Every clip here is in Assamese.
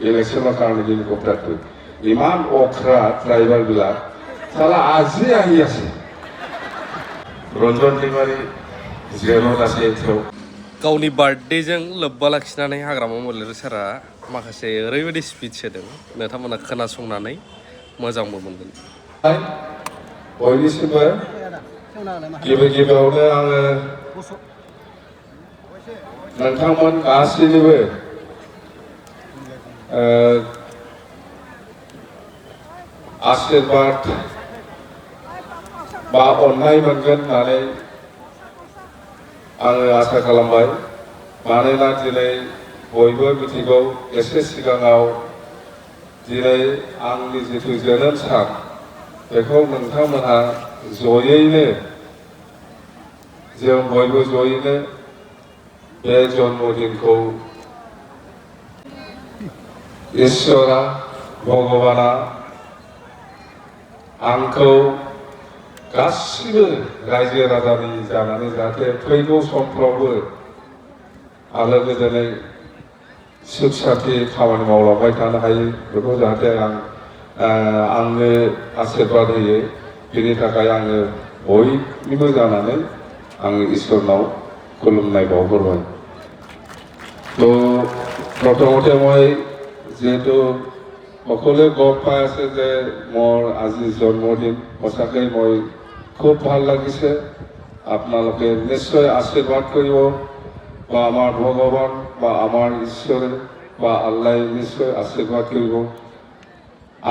ইলেকশনৰ কাৰণে হেলিকপ্টাৰটো ইমান অখৰা ড্ৰাইভাৰবিলাক চালা আজি আহি আছে ৰঞ্জন दैमारि जेराव আছে एथियाव गावनि बार्थडेजों लोब्बा लाखिनानै हाग्रामा महिलारि सारा माखासे ओरैबायदि स्पिच होदों नोंथांमोना खोनासंनानै मोजांबो मोनगोन बयनिसिमबो गिबियावनो आङो नोंथांमोन गासैनिबो आशीर्बाद बा अननाय मोनगोन होननानै आङो आसा खालामबाय मानोना दिनै बयबो मिथिगौ एसे सिगाङाव दिनै आंनि जिथु जोनोम सान बेखौ नोंथांमोनहा जयैनो जों बयबो जयैनो बे जन्मदिनखौ इसोरा भगबाना आंखौ गासिबो रायजो राजानि जानानै जाहाथे फैगौ समफ्रावबो आलो गोजोनै सुख सान्थि खामानि मावलांबाय थानो हायो बेखौ जाहाथे आंनो आशीर्बाद होयो बिनि थाखाय आङो बयनिबो जानानै आङो ঈশ্বৰनाव खुलुमनाय बावहरबाय তো প্ৰথমতে মই যেহেতু সকলোৱে গম পাই আছে যে মোৰ আজি জন্মদিন সঁচাকৈ মই খুব ভাল লাগিছে আপোনালোকে নিশ্চয় আশীৰ্বাদ কৰিব বা আমাৰ ভগৱান বা আমাৰ ঈশ্বৰে বা আল্লাই নিশ্চয় আশীৰ্বাদ কৰিব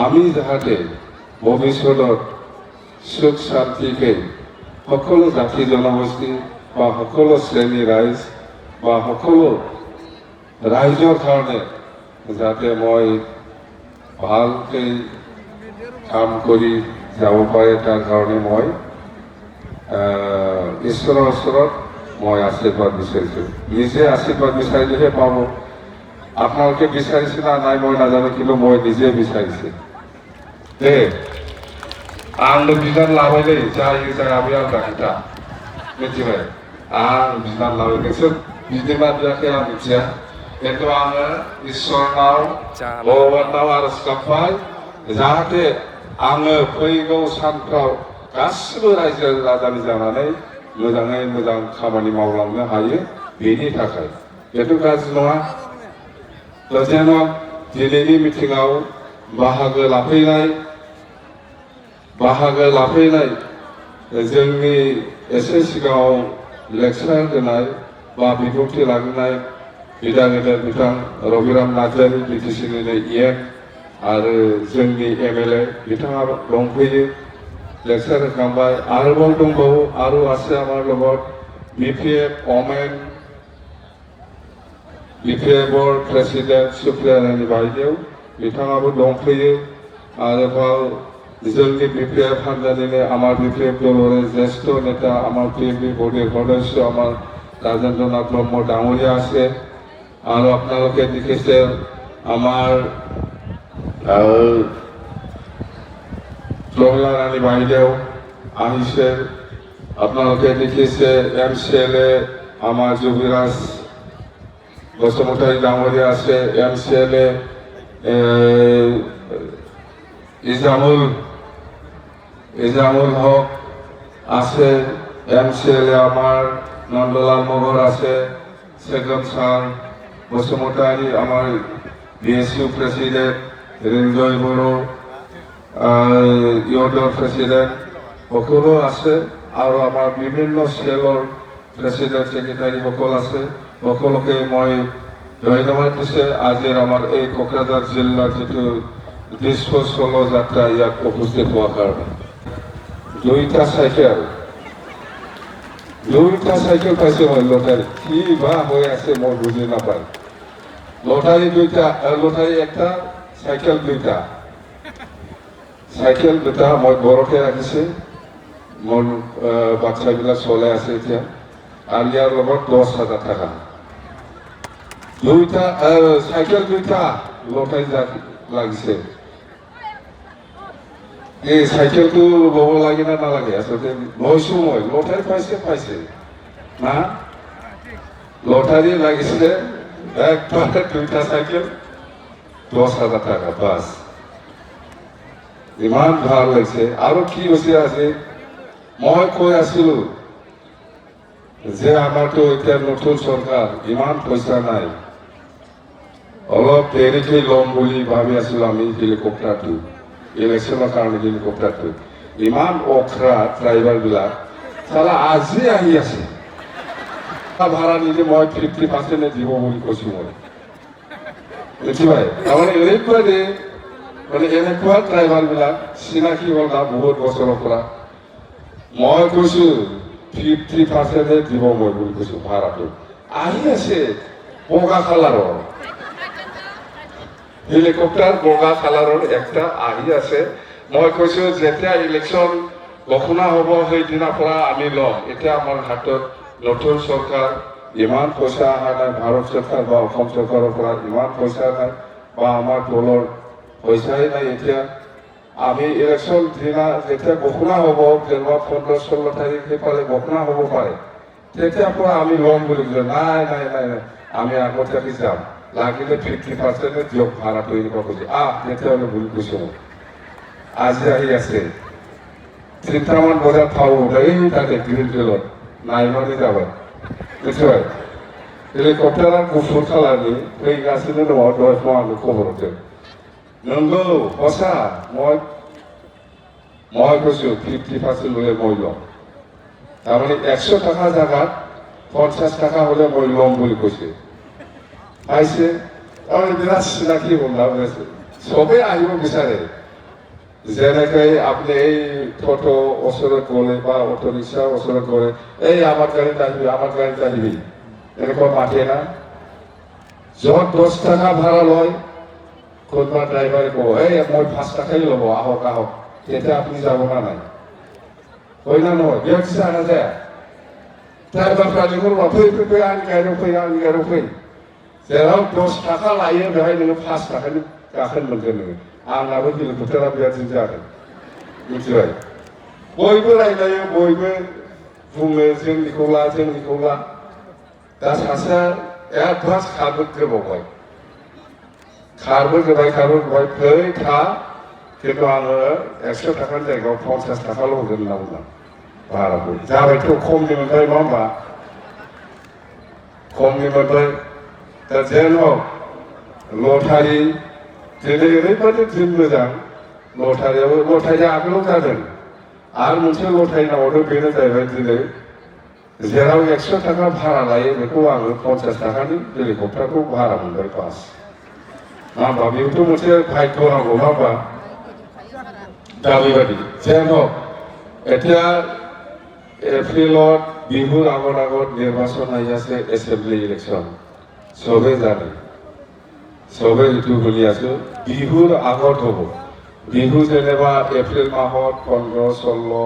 আমি যাহাতে ভৱিষ্যতত সুখ শান্তিকে সকলো জাতি জনগোষ্ঠী বা সকলো শ্ৰেণী ৰাইজ বা সকলো ৰাইজৰ কাৰণে যাতে মই ভালকে কাম কৰি যাব পাৰে তাৰ কাৰণে মই ঈশ্বৰৰ ওচৰত মই আশীৰ্বাদ বিচাৰিছোঁ নিজে আশীৰ্বাদ বিচাৰিলেহে পাব আপোনালোকে বিচাৰিছে না নাই মই নাজানো কিন্তু মই নিজে বিচাৰিছোঁ दे आंनो बिबान लाबाय दै जायो जाया बे आलदा खोथा मिथिबाय आं बिबान लाबाय नोंसोर बिदोंना बियाखै आं मिथिया खिन्थु आङो इसोरनाव भगबानाव आरज गाबबाय जाहाथे आङो फैगौ सानफ्राव गासिबो रायजो राजानि जानानै मोजाङै मोजां खामानि मावलांनो हायो बेनि थाखाय बेथ' गाज्रि नङा जेन' दिनैनि मिटिङाव बाहागो लाफैनाय जोंनि एसे सिगाङाव लेक्सार होनाय बा बिबुंथि लाबोनाय बिदा गेदेर बिथां रबिराम नार्जारि बिटिसिनिनो इएम आरो जोंनि एमएलए बिथाङा दंफैयो लेक्सार होखांबाय आरोबाव दंबावो आरो আছে আমাৰ লগত बिपिएफ ओमेन बिपिएफर प्रेसिडेन्ट सुप्रियारानि बायदेव बिथाङाबो दंफैयो आरोबाव जोंनि बिपिएफ हान्जानिनो আমাৰ बिपिएफ दलरे ज्येष्ठ नेता আমাৰ पिएफबि बर्डৰ सदस्य আমাৰ राजेन्द्र नाथ ब्रह्म डाঙৰীয়া আছে আৰু আপোনালোকে দেখিছে আমাৰ प्रहलाद रानी বাইদেউ আহিছে আপোনালোকে দেখিছে এমচিএলএ আমাৰ যুৱৰাজ বসুমতাৰী ডাঙৰীয়া আছে এমচিএলএ ইজামুল হক আছে এমচিএলএ আমাৰ নন্দলাল মগৰ আছে সেগম স্যাৰ বসুমতাৰী আমাৰ বিএসইউ প্ৰেসিডেন্ট ৰিঞ্জয় বড়ো ইয়ডৰ প্ৰেসিডেন্ট সকলো আছে আৰু আমাৰ বিভিন্ন সেলৰ প্ৰেসিডেন্ট সেক্ৰেটাৰি সকল আছে সকলোকে মই ধন্যবাদ দিছে আজিৰ আমাৰ এই কোকৰাঝাৰ জিলাৰ যিটো বিশ্ব চলো যাত্ৰা ইয়াত উপস্থিত হোৱাৰ কাৰণে দুইটা চাইকেল পাইছে মই লটাৰী কি বা হৈ আছে মই বুজি নাপায় লটাৰী একটা চাইকেল দুটা মই ঘৰতে ৰাখিছে মোৰ বাচ্চাবিলাক চলাই আছে এতিয়া আৰু ইয়াৰ লগত 10,000 টকা চাইকেল দুটা লটাৰী লাগিছে এই চাইকেলটো ল'ব লাগে না নালাগে আচলতে লৈছোঁ মই লটাৰী পাইছে না লটাৰী লাগিছিলে একবাৰ দুইটা চাইকেল 10,000 টাকা বাস ইমান ভাল লাগিছে আৰু কি হৈছে আজি মই কৈ আছিলো যে আমাৰতো এতিয়া নতুন চৰকাৰ ইমান পইচা নাই অলপ দেৰিকৈ ল'ম বুলি ভাবি আছিলো আমি হেলিকপ্টাৰটো ইলেকশ্যনৰ কাৰণে হেলিকপ্টাৰটো ইমান অখৰা ড্ৰাইভাৰবিলাক চালা আজি আহি আছে ভাড়া নিদি মই 50% দিব বুলি কৈছো মই দেখিবাই তাৰমানে এনেকুৱা ড্ৰাইভাৰবিলাক চিনাকি হ'ল না বহুত বছৰৰ পৰা মই কৈছো 50% দিব মই বুলি কৈছো ভাড়াটো আহি আছে বগা কালাৰৰ হেলিকপ্টাৰ বগা কালাৰৰ একটা আহি আছে মই কৈছো যেতিয়া ইলেকশ্যন ঘোষণা হ'ব সেইদিনাৰ পৰা আমি ল'ম এতিয়া আমাৰ হাতত নতুন চৰকাৰ ইমান পইচা অহা নাই ভাৰত চৰকাৰ বা অসম চৰকাৰৰ পৰা ইমান পইচা নাই বা আমাৰ দলৰ পইচাই নাই এতিয়া আমি ইলেকশ্যন দিনা যেতিয়া ঘোষণা হ'ব যেনিবা 15-16 তাৰিখ সেইফালে ঘোষণা হ'ব পাৰে তেতিয়াৰ পৰা আমি ল'ম বুলি কৈছো নাই নাই নাই নাই আমি আগতীয়াকৈ যাম লাগিলে 50% দিয়ক ভাড়াটো এনেকুৱা কৈছে তেতিয়াহ'লে বুলি কৈছো আজি আহি আছে 3টামান বজাত পাব এই তাতে গ্ৰীণ ফিল্ডত নাইমানি যাবাय मिथिबाय हेलिकप्टारा गुफुर कालारनि फैगासिनो दङ दहाय फुङाव आंनो खबर हरदों नंगौ हसा মই কৈছো 50% হলে মই ল'ম তাৰমানে 100 টাকা জাগাত 50 টাকা হলে মই ল'ম বুলি কৈছে পাইছে আৰু বিৰাট চিনাকি হ'ল না চবেই আহিব বিচাৰে যেনেকৈ আপুনি এই টোটো ওচৰত গ'লে বা অটো ৰিক্সা ওচৰত গ'লে এই আমাৰ গাড়ীত আহিবি এনেকুৱা মাতে না য'ত 10 টাকা ভাড়া লয় কোনোবা ড্ৰাইভাৰে ক'ব এই মই 5 টাকাই ল'ব আহক আহক তেতিয়া আপুনি যাব না নাই হয় না নহয় বেয়াক জানা যায় ড্ৰাইভাৰफ्रा लिंहरबा फै आंनि गारियाव फै जेराव 10 टाका लायो बेहाय नोङो 5 टाकानि गाखोनो मोनगोन नोङो आंनाबो हेलिकप्टारा बेबायदिनो जादों मिथिबाय बयबो रायलायो बयबो बुङो जोंनिखौ ला दा सासेया एडभान्स खारबोग्रोबावबाय फै था खिन्थु आङो 100 टाकानि जायगायाव 50 टाकाल' होगोन होनना बुंदों भाराखौ जाबायथ' खमनि मोनबाय नङा होमबा खमनि मोनबाय दा जेन हक लटारि दिनै ओरैबायदि दिन मोजां लटारिया आगोलाव जादों आरो मोनसे लटारि नामावथ' बेनो जाहैबाय दिनै जेराव 100 टाका भारा लायो बेखौ आङो 50 टाकानि हेलिकप्टारखौ भारा मोनबाय बास मा होमबा बेथ' मोनसे भाग्य नांगौ नङा होमबा दा बेबायदि जेन हक এতিয়া এপ্ৰিলত বিহুৰ আগত নিৰ্বাচন আহি আছে এছেম্বলি ইলেকশ্যন চবেই জানে চবেই এইটো শুনি আছো বিহুৰ আগত হ'ব বিহু যেনিবা এপ্ৰিল মাহত 15-16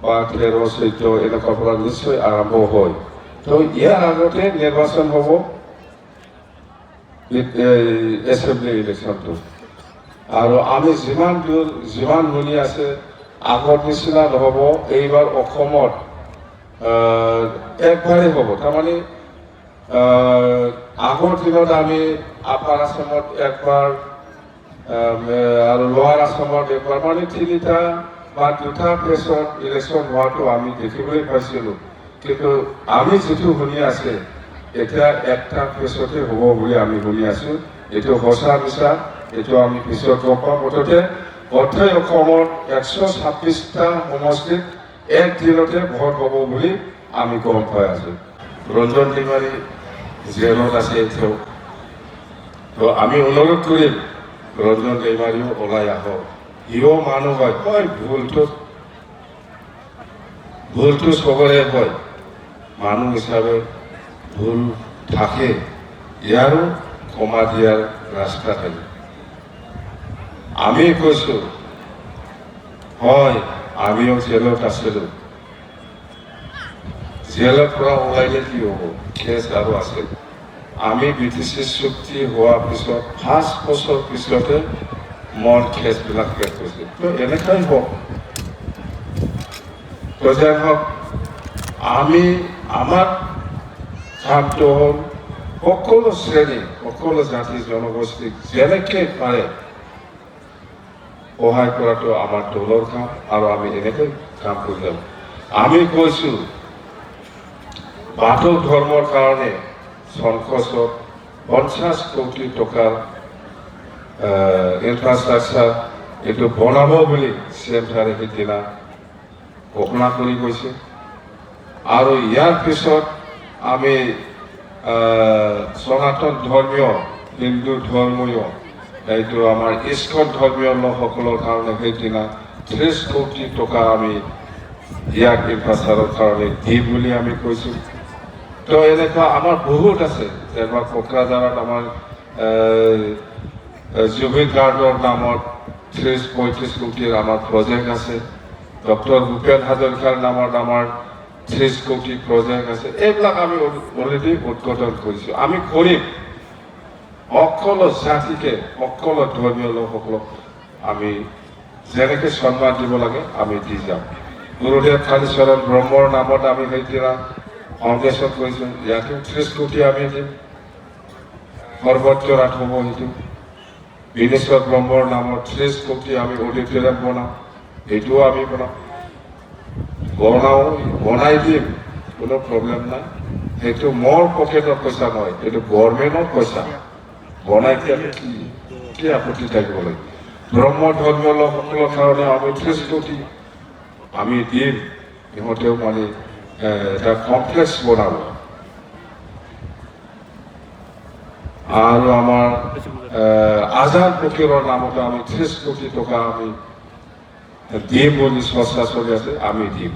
বা 13-14 এনেকুৱা পৰা নিশ্চয় আৰম্ভ হয় তো ইয়াৰ আগতে নিৰ্বাচন হ'ব এছেম্বলি ইলেকশ্যনটো আৰু আমি যিমান শুনি আছে আগৰ নিচিনা নহ'ব এইবাৰ অসমত একবাৰেই হ'ব তাৰমানে আগৰ দিনত আমি আপাৰ আসামত একবাৰ আৰু লোৱাৰ আসামত একবাৰ মানে 3টা বা 2টা ফেজত ইলেকশ্যন হোৱাটো আমি দেখিবলৈ পাইছিলোঁ কিন্তু আমি যিটো শুনি আছে এতিয়া একটা ফেজতে হ'ব বুলি আমি শুনি আছোঁ এইটো সঁচা মিছা এইটো আমি পিছত গম পাম মুঠতে গোটেই অসমত 126টা সমষ্টিত এক দিনতে ভোট হ'ব বুলি আমি গম পাই আছোঁ ৰঞ্জন টিৱাৰী জেলত আছে এতিয়াও তো আমি অনুৰোধ কৰিম ৰঞ্জন টিৱাৰীও ওলাই আহক ইও মানুহ হয় ভুলটো চবৰে হয় মানুহ হিচাপে ভুল থাকে ইয়াৰো ক্ষমা দিয়াৰ ৰাস্তা থাকে আমি কৈছো হয় আমিও জেলত আছিলোঁ জেলৰ পৰা ওলাইলে কি হ'ব কেছ আৰু আছে আমি BTC চুক্তি হোৱাৰ পিছত 5 বছৰ পিছতে মোৰ কেছবিলাক শেষ হৈছিল তো এনেকুৱাই হওক তো যেন হওক আমি আমাৰ কামটো হ'ল সকলো শ্ৰেণী সকলো জাতি জনগোষ্ঠীক যেনেকৈ পাৰে সহায় কৰাটো আমাৰ দলৰ কাম আৰু আমি এনেকৈ কাম কৰি যাম। আমি কৈছোঁ বাথৌ ধৰ্মৰ কাৰণে সংকোচত 50 কোটি টকাৰ ইনফ্ৰাষ্ট্ৰাকচাৰ এইটো বনাব বুলি CM ছাৰে সিদিনা ঘোষণা কৰি গৈছে। আৰু ইয়াৰ পিছত আমি সনাতন ধৰ্মীয় হিন্দু ধৰ্মীয় এইটো আমাৰ ইস্কন ধৰ্মীয় লোকসকলৰ কাৰণে সেইদিনা 30 কোটি টকা আমি ইয়াৰ ইনফ্ৰাষ্ট্ৰাকচাৰৰ কাৰণে দিম বুলি আমি কৈছোঁ। তো এনেকুৱা আমাৰ বহুত আছে, যেনেকুৱা কোকৰাঝাৰত আমাৰ জুবিন গাৰ্ডৰ নামত 30-35 কোটিৰ আমাৰ প্ৰজেক্ট আছে। ডক্টৰ ভূপেন হাজৰিকাৰ নামত আমাৰ 30 কোটি প্ৰজেক্ট আছে। এইবিলাক আমি অলৰেডি উদ্বোধন কৰিছোঁ। আমি কৰিম, সকলো জাতিকে সকলো ধৰ্মীয় লোকসকলক আমি যেনেকৈ সন্মান দিব লাগে আমি দি যাম। গুৰুদেৱ কালীচৰণ ব্ৰহ্মৰ নামত আমি সেইদিনা ফাউণ্ডেশ্যন কৰিছোঁ, ইয়াতো 30 কোটি আমি দিম। সৰ্বত্ৰত হ'ব সেইটো। বিনেশ্বৰ ব্ৰহ্মৰ নামত 30 কোটি আমি অডিটৰিয়াম বনাম, সেইটোও আমি বনাই দিম, কোনো প্ৰব্লেম নাই। সেইটো মোৰ পকেটৰ পইচা নহয়, সেইটো গভৰ্ণমেণ্টৰ পইচা। বনাই দিয়াটো কি আপত্তি থাকিব লাগে। ব্ৰহ্ম ধৰ্মীয় লোকসকলৰ কাৰণে আমি 30 কোটি আমি দিম। সিহঁতেও মানে এটা কমপ্লেক্স বনাব। আৰু আমাৰ আজাদ ফকীৰৰ নামতে আমি 30 কোটি টকা আমি দিম বুলি চৰ্চা চলি আছে, আমি দিম।